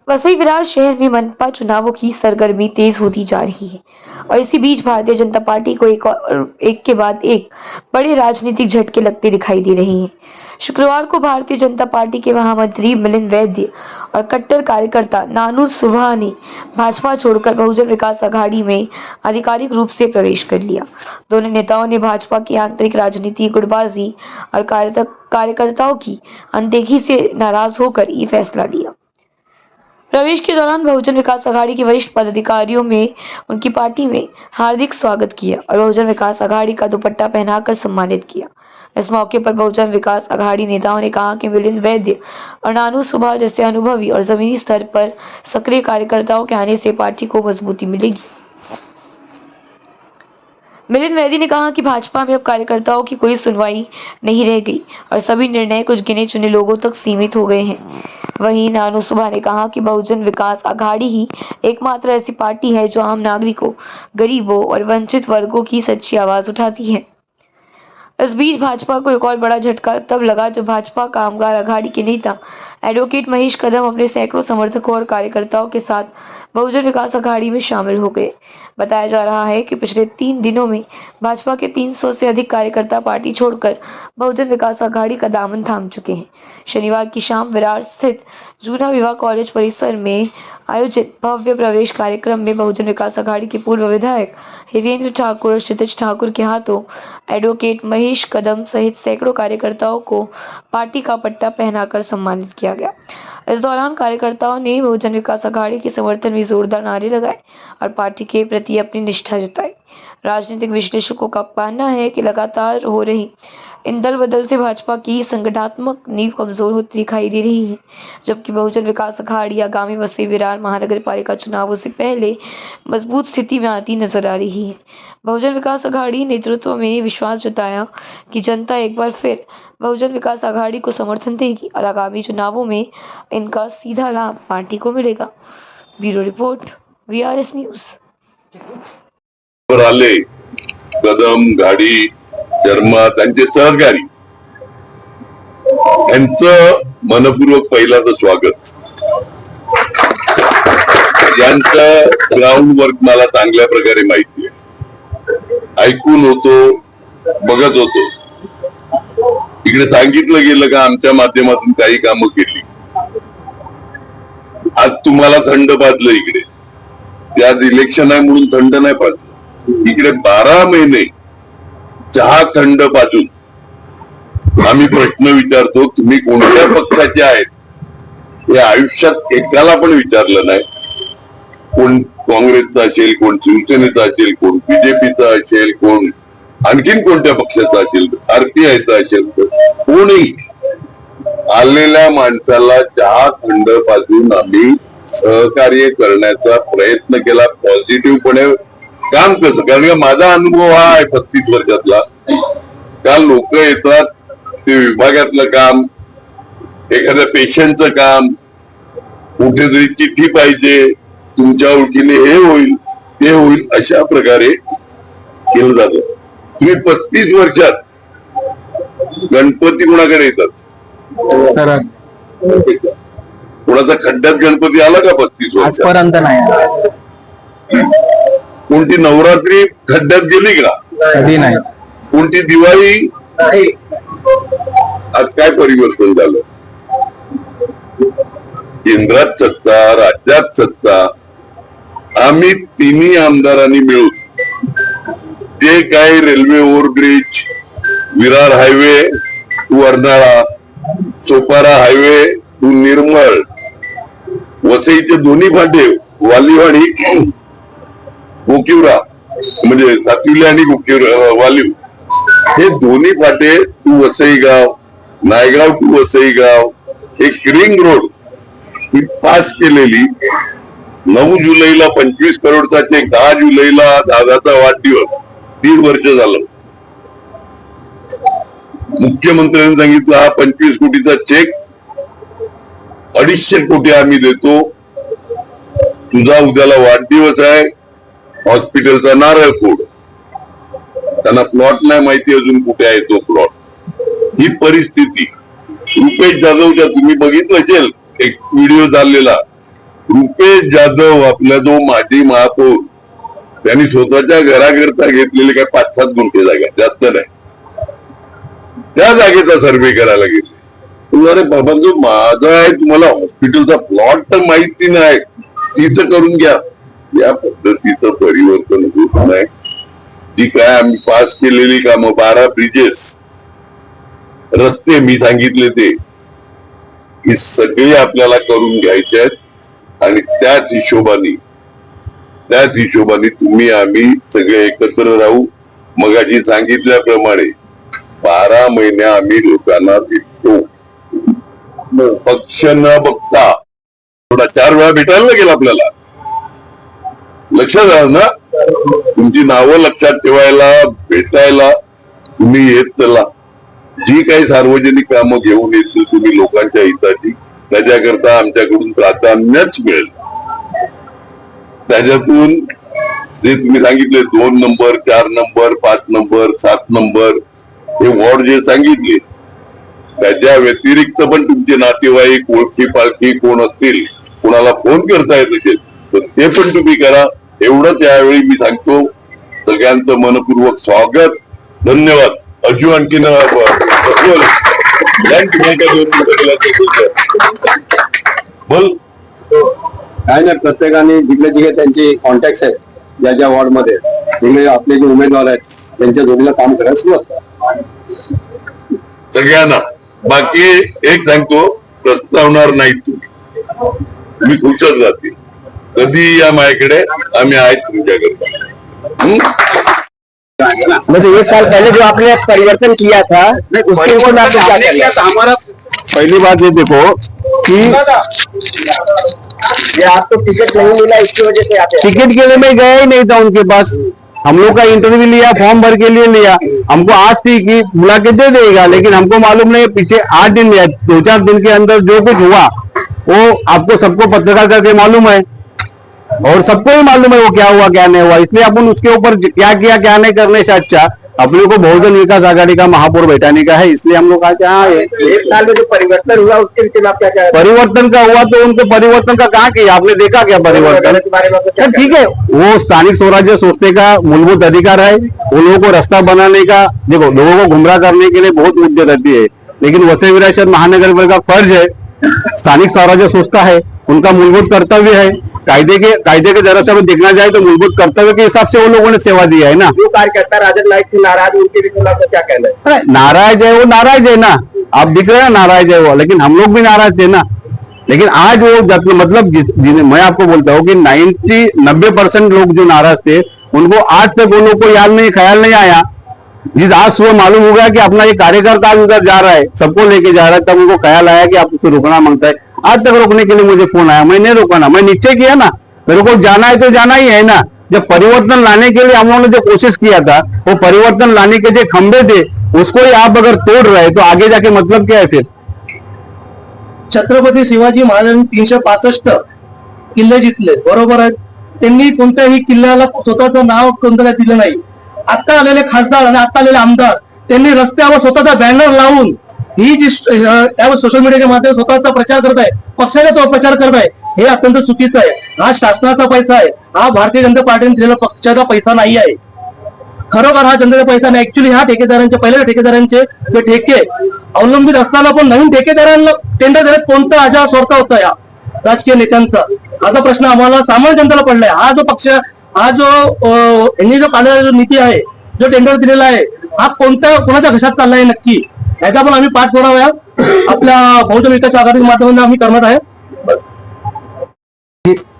वसई विरार शहर में मनपा चुनावों की सरगर्मी तेज होती जा रही है और इसी बीच भारतीय जनता पार्टी को एक के बाद एक बड़े राजनीतिक झटके लगते दिखाई दे रहे हैं। शुक्रवार को भारतीय जनता पार्टी के महामंत्री मिलिंद वैद्य और कट्टर कार्यकर्ता नानू सुभा ने भाजपा छोड़कर बहुजन विकास आघाड़ी में आधिकारिक रूप से प्रवेश कर लिया। दोनों नेताओं ने भाजपा की आंतरिक राजनीति, गुटबाजी और कार्यकर्ताओं की अनदेखी से नाराज होकर ये फैसला लिया। प्रवेश के दौरान बहुजन विकास आघाड़ी के वरिष्ठ पदाधिकारियों में उनकी पार्टी में हार्दिक स्वागत किया और बहुजन विकास आघाड़ी का दुपट्टा पहनाकर सम्मानित किया। इस मौके पर बहुजन विकास आघाड़ी नेताओं ने कहा कि मिलिंद वैद्य और नानू सुभा जैसे अनुभवी और जमीनी स्तर पर सक्रिय कार्यकर्ताओं के आने से पार्टी को मजबूती मिलेगी। मिलिंद वैद्य ने कहा कि भाजपा में अब कार्यकर्ताओं की कोई सुनवाई नहीं रह गई और सभी निर्णय कुछ गिने चुने लोगों तक सीमित हो गए हैं। वहीं नानू सुभा ने कहा कि बहुजन विकास आघाड़ी ही एकमात्र ऐसी पार्टी है जो आम नागरिकों, गरीबों और वंचित वर्गों की सच्ची आवाज उठाती है। इस बीच भाजपा को एक और बड़ा झटका तब लगा जब भाजपा कामगार आघाड़ी के नेता एडवोकेट महेश कदम अपने सैकड़ों समर्थकों और कार्यकर्ताओं के साथ बहुजन विकास आघाड़ी में शामिल हो गए। बताया जा रहा है कि पिछले 3 दिनों में भाजपा के 300 से अधिक कार्यकर्ता पार्टी छोड़कर बहुजन विकास आघाड़ी का दामन थाम चुके हैं। शनिवार की शाम विरार स्थित जूना विवाह कॉलेज परिसर में आयोजित भव्य प्रवेश कार्यक्रम में बहुजन विकास आघाड़ी के पूर्व विधायक हितेंद्र ठाकुर और क्षितिज ठाकुर के हाथों एडवोकेट महेश कदम सहित सैकड़ों कार्यकर्ताओं को पार्टी का पट्टा पहनाकर सम्मानित किया गया। इस दौरान कार्यकर्ताओं ने बहुजन विकास आघाड़ी के समर्थन में जोरदार नारे लगाए और पार्टी के प्रति अपनी निष्ठा जताई। राजनीतिक विश्लेषकों का मानना है कि लगातार हो रही इन दल बदल से भाजपा की संगठनात्मक नींव कमजोर होती दिखाई दे रही है, जबकि बहुजन विकास आघाड़ी आगामी वसई विरार महानगर पालिका चुनावों से पहले मजबूत स्थिति में आती नजर आ रही है। बहुजन विकास आघाड़ी नेतृत्व में विश्वास जताया कि जनता एक बार फिर बहुजन विकास आघाड़ी को समर्थन देगी और आगामी चुनावों में इनका सीधा लाभ पार्टी को मिलेगा। Bureau report, VRS news. आले कदम, घाडी, शर्मा त्यांचे सहकारी यांचं मनपूर्वक पहिल्यांदा स्वागत। यांचं ग्राउंड वर्क मला चांगल्या प्रकारे माहिती आहे, ऐकून होतो, बघत होतो। इकडे सांगितलं गेलं का आमच्या माध्यमातून काही कामं केली। आज तुम्हाला थंड पाजलं इकडे, त्यात इलेक्शन आहे म्हणून थंड नाही पाजलं। इकडे 12 महिने चहा थंड पाजून आम्ही प्रश्न विचारतो, तुम्ही कोणत्या पक्षाचे आहेत हे आयुष्यात एकाला पण विचारलं नाही। कोण काँग्रेसचा असेल, कोण शिवसेनेचा असेल, कोण बीजेपीचा असेल, कोण आणखीन कोणत्या पक्षाचा असेल, RPIचा असेल, कोणी आलेल्या माणसाला चहा थंड पाजून आम्ही सहकार्य करण्याचा प्रयत्न केला, पॉझिटिव्हपणे काम कसं। कारण का माझा अनुभव हा आहे 35 वर्षातला। काल लोक येतात, ते विभागातलं काम, एखाद्या पेशंटचं काम, कुठेतरी चिठ्ठी पाहिजे, तुमच्या ओळखीने हे होईल ते होईल, अशा प्रकारे केलं जातं। तुम्ही 35 वर्षात गणपती कोणाकडे येतात? कोणाचा खड्ड्यात गणपती आला का 35 वर्षात? आजपर्यंत नाही। कोणती नवरात्री खड्ड्यात गेली का? कधी नाही। कोणती दिवाळी? आज काय परिवर्तन झालं? केंद्रात सत्ता, राज्यात सत्ता, आम्ही तिन्ही आमदारांनी मिळून जे काही railway overbridge, Virar highway to Arnala, Sopara highway to Nirmal, वसईचे दोन्ही फाटे वालिवाडी गोकिवरा म्हणजे सातविले आणि वालीव, हे दोन्ही फाटे टू वसईगाव, नायगाव टू वसईगाव, एक रिंग रोड ही पास केलेली। 9 जुलैला 25 करोडचा चेक, 10 जुलैला दादाचा वाढदिवस, 3 वर्ष झालं। मुख्यमंत्र्यांनी सांगितलं हा 25 कोटीचा चेक 250 कोटी आम्ही देतो, तुझा उद्याला वाढदिवस आहे, हॉस्पिटलचा नारळ फोड। त्यांना प्लॉट नाही माहिती अजून कुठे आहे तो प्लॉट। ही परिस्थिती रुपेश जाधवच्या तुम्ही बघितलं असेल एक व्हिडिओ चाललेला, रुपेश जाधव आपला जो माजी महापौर, त्यांनी स्वतःच्या घराकरता घेतलेले काय 5-7 गुंठे जागा, जास्त नाही, त्या जागेचा सर्वे करायला गेले. अरे बाबा, जो माझा आहे, तुम्हाला हॉस्पिटलचा प्लॉट तर माहिती नाही, तिथं करून घ्या. या पद्धतीचं परिवर्तन होत नाही. जी काय आम्ही पास केलेली कामं, 12 ब्रिजेस, रस्ते मी सांगितले ते, ही सगळी आपल्याला करून घ्यायचे आहेत. आणि त्याच हिशोबाने तुम्ही आम्ही सगळे एकत्र राहू. मगाशी सांगितल्याप्रमाणे 12 महिने आम्ही लोकांना भेटतो, पक्ष न बघता. थोडा 4 वेळा भेटायला लागेल आपल्याला, लक्षात आलं ना. तुमची नावं लक्षात ठेवायला, भेटायला तुम्ही येत चला. जी काही सार्वजनिक कामं घेऊन येतील तुम्ही लोकांच्या हिताची, त्याच्याकरता आमच्याकडून प्राधान्यच मिळेल. त्याच्यातून जे तुम्ही सांगितले 2 नंबर, 4 नंबर, 5 नंबर, 7 नंबर, हे वॉर्ड जे सांगितले, त्याच्या व्यतिरिक्त पण तुमचे नातेवाईक, ओळखी पाळखी कोण असतील, कोणाला फोन करता येत असेल तर ते पण तुम्ही करा. एवढंच यावेळी मी सांगतो. सगळ्यांचं मनपूर्वक स्वागत, धन्यवाद. अजून आणखीन बोल. काय नाही, प्रत्येकाने जिकडे जिकडे त्यांचे कॉन्टॅक्ट आहेत, ज्या ज्या वॉर्ड मध्ये तिकडे आपले जे उमेदवार आहेत त्यांच्या जोडीला काम करायला सुरुवात सगळ्यांना. बाकी एक सांगतो, प्रस्तावणार नाही तुम्ही खुशच राहतील. कधी या माझ्याकडे, आम्ही आहेत तुमच्याकरता. म्हणजे 1 साल पहले जो आपने परिवर्तन किया था, उसके ऊपर में आपने क्या किया? हमारा पहली बात ये देखो कि ये आपको टिकट नहीं मिला, इसकी वजह से आप टिकट के लिए मैं गया ही नहीं था उनके पास. हम लोग का इंटरव्यू लिया, फॉर्म भर के लिए लिया. हमको आज थी कि बुला के दे देगा, लेकिन हमको मालूम नहीं, पीछे 8 दिन या 2-4 दिन के अंदर जो कुछ हुआ वो आपको सबको पत्रकार करके मालूम है, और सबको ही मालूम है वो क्या हुआ क्या नहीं हुआ. इसलिए अपन उसके ऊपर क्या किया क्या नहीं करने से अच्छा अपने को बहुजन विकास आघाड़ी का महापौर बैठाने का है. इसलिए हम लोग आज यहाँ 1 साल में जो परिवर्तन हुआ उसके विषय में आप क्या कहें? परिवर्तन का हुआ तो उनको परिवर्तन का कहाँ किया, आपने देखा क्या परिवर्तन? ठीक है, वो स्थानिक स्वराज्य संस्था का मूलभूत अधिकार है. वो लोगों को रास्ता बनाने का, देखो लोगों को गुमराह करने के लिए बहुत मुद्दे रहती है, लेकिन वसई विरासत महानगर का फर्ज है. स्थानिक स्वराज्य संस्था है, उनका मूलभूत कर्तव्य है. कायदे के जरा से देखना जाए तो मूलभूत कर्तव्य के हिसाब से वो लोगों ने सेवा दिया है ना. जो कार्यकर्ता राजन नाईक से नाराज, उनके भी खिलाफ क्या कहना है? नाराज है वो, नाराज है ना. आप दिख रहे हैं नाराज है वो, लेकिन हम लोग भी नाराज थे ना. लेकिन आज वो मतलब मैं आपको बोलता हूँ कि 90% लोग जो नाराज थे, उनको आज तक वो लोग को ख्याल नहीं आया. जिस आज सुबह मालूम हो गया कि अपना ये कार्यकर्ता उधर जा रहा है, सबको लेके जा रहा है, तब उनको ख्याल आया कि आप उसको रोकना मांगता है. आज तक रोकने के लिए मुझे फोन आया, मैं नहीं रोका ना, मैं निश्चय किया ना, मेरे को जाना है तो जाना ही है ना. जब परिवर्तन लाने के लिए हम लोगों ने जो कोशिश किया था, वो परिवर्तन लाने के जो खंबे थे उसको ही आप अगर तोड़ रहे तो आगे जाके मतलब क्या है फिर? छत्रपती शिवाजी महाराजांनी 365 किल्ले जिंकले, बरोबर आहे. त्यांनी कोणत्याही किल्ल्याला स्वतःचं नाव कोणत्याला दिलं नाही. आता आलेले खासदार आणि आता आलेले आमदार त्यांनी रस्त्यावर स्वतःचा बॅनर लावून ही जी त्यावर सोशल मीडियाच्या माध्यमातून स्वतःचा प्रचार करत आहे, पक्षाचा तो प्रचार करत आहे, हे अत्यंत चुकीचं आहे. हा शासनाचा पैसा आहे, हा भारतीय जनता पार्टीने दिलेला पक्षाचा पैसा नाही आहे. खरोखर हा जनतेचा पैसा नाही. ऍक्च्युली ह्या ठेकेदारांचे, पहिल्या ठेकेदारांचे जे ठेके अवलंबित असताना पण नवीन ठेकेदारांना टेंडर देण्यात कोणता अजा स्वार्थ होता या राजकीय नेत्यांचा, हाचा प्रश्न आम्हाला सामान्य जनतेला पडलाय. हा जो पक्ष, हा जो यांनी जो काढलेला जो नीती आहे, जो टेंडर दिलेला आहे, हा कोणाच्या घशात चाललाय नक्की, याचा पण आम्ही पाठपुरावा आपल्या बहुजन विकास आघाडीच्या माध्यमातून आम्ही करणार आहे.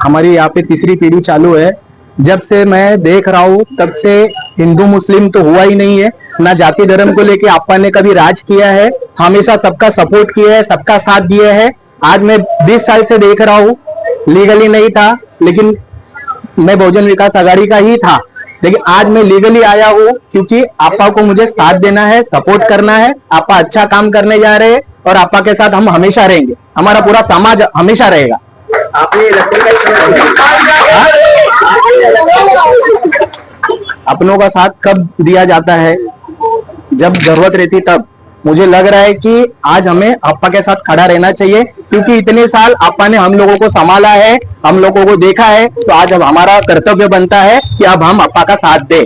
हमारी यहाँ पे तीसरी पीढ़ी चालू है. जब से मैं देख रहा हूँ तब से हिंदू मुस्लिम तो हुआ ही नहीं है ना. जाति धर्म को लेके आपा ने कभी राज किया है, हमेशा सबका सपोर्ट किया है, सबका साथ दिया है. आज मैं 20 साल से देख रहा हूँ, लीगली नहीं था, लेकिन मैं बहुजन विकास आघाड़ी का ही था, लेकिन आज मैं लीगली आया हूँ क्योंकि आपा को मुझे साथ देना है, सपोर्ट करना है. आपा अच्छा काम करने जा रहे हैं और आपा के साथ हम हमेशा रहेंगे, हमारा पूरा समाज हमेशा रहेगा. अपनों का साथ कब दिया जाता है? जब जरूरत रहती तब. मुझे लग रहा है कि आज हमें आपा के साथ खड़ा रहना चाहिए, क्योंकि इतने साल आपा ने हम लोगों को संभाला है, हम लोगों को देखा है, तो आज अब हमारा कर्तव्य बनता है कि अब हम आपा का साथ दें।